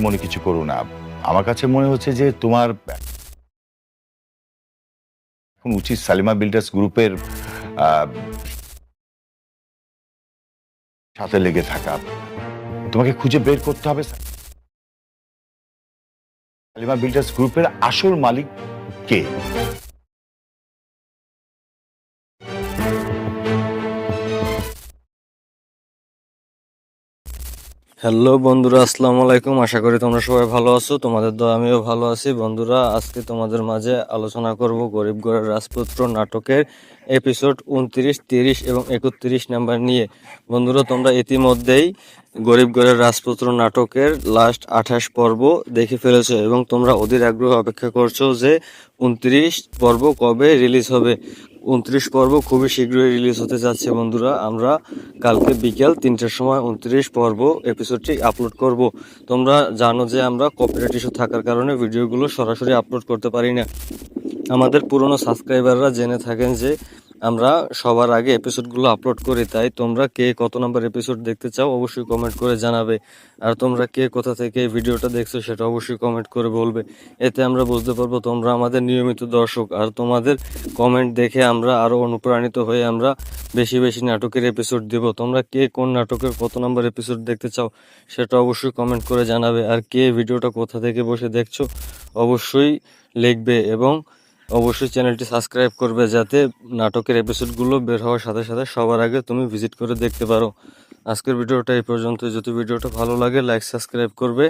মনে কিছু করো না। আমার কাছে মনে হচ্ছে যে তোমার এখন উচিত সালিমা বিল্ডার্স গ্রুপের সাথে লেগে থাকা। তোমাকে খুঁজে বের করতে হবে সালিমা বিল্ডার্স গ্রুপের আসল মালিক কে। হ্যালো বন্ধুরা, আসসালামু আলাইকুম। আশা করি তোমরা সবাই ভালো আছো। তোমাদের দোয়া আমিও ভালো আছি। বন্ধুরা, আজকে তোমাদের মাঝে আলোচনা করব গরিব ঘরের রাজপুত্র নাটকের এপিসোড 29, 30 এবং 31 নাম্বার নিয়ে। বন্ধুরা, তোমরা ইতিমধ্যেই গরিব ঘরের রাজপুত্র নাটকের লাস্ট 28 পর্ব দেখে ফেলেছো এবং তোমরা অধীর আগ্রহ অপেক্ষা করছো যে 29 পর্ব কবে রিলিজ হবে। 29 পর্ব খুবই শীঘ্রই রিলিজ হতে যাচ্ছে। বন্ধুরা, আমরা কালকে বিকেল 3টার সময় 29 পর্ব এপিসোডটি আপলোড করব। তোমরা জানো যে আমরা কপিরাইট ইস্যু থাকার কারণে ভিডিওগুলো সরাসরি আপলোড করতে পারি না। আমাদের পুরনো সাবস্ক্রাইবাররা জেনে থাকেন যে আমরা সবার আগে এপিসোডগুলো আপলোড করি। তাই তোমরা কে কত নাম্বার এপিসোড দেখতে চাও অবশ্যই কমেন্ট করে জানাবে। আর তোমরা কে কোথা থেকে এই ভিডিওটা দেখছো সেটা অবশ্যই কমেন্ট করে বলবে। এতে আমরা বুঝতে পারবো তোমরা আমাদের নিয়মিত দর্শক। আর তোমাদের কমেন্ট দেখে আমরা আরও অনুপ্রাণিত হয়ে আমরা বেশি বেশি নাটকের এপিসোড দেব। তোমরা কে কোন নাটকের কত নাম্বার এপিসোড দেখতে চাও সেটা অবশ্যই কমেন্ট করে জানাবে। আর কে ভিডিওটা কোথা থেকে বসে দেখছো অবশ্যই লিখবে এবং অবশ্যই চ্যানেলটি সাবস্ক্রাইব করবে যাতে নাটকের এপিসোডগুলো বের হওয়ার সাথে সাথে সবার আগে তুমি ভিজিট করে দেখতে পারো। আজকের ভিডিওটা এই পর্যন্ত। যদি ভিডিওটা ভালো লাগে লাইক সাবস্ক্রাইব করবে।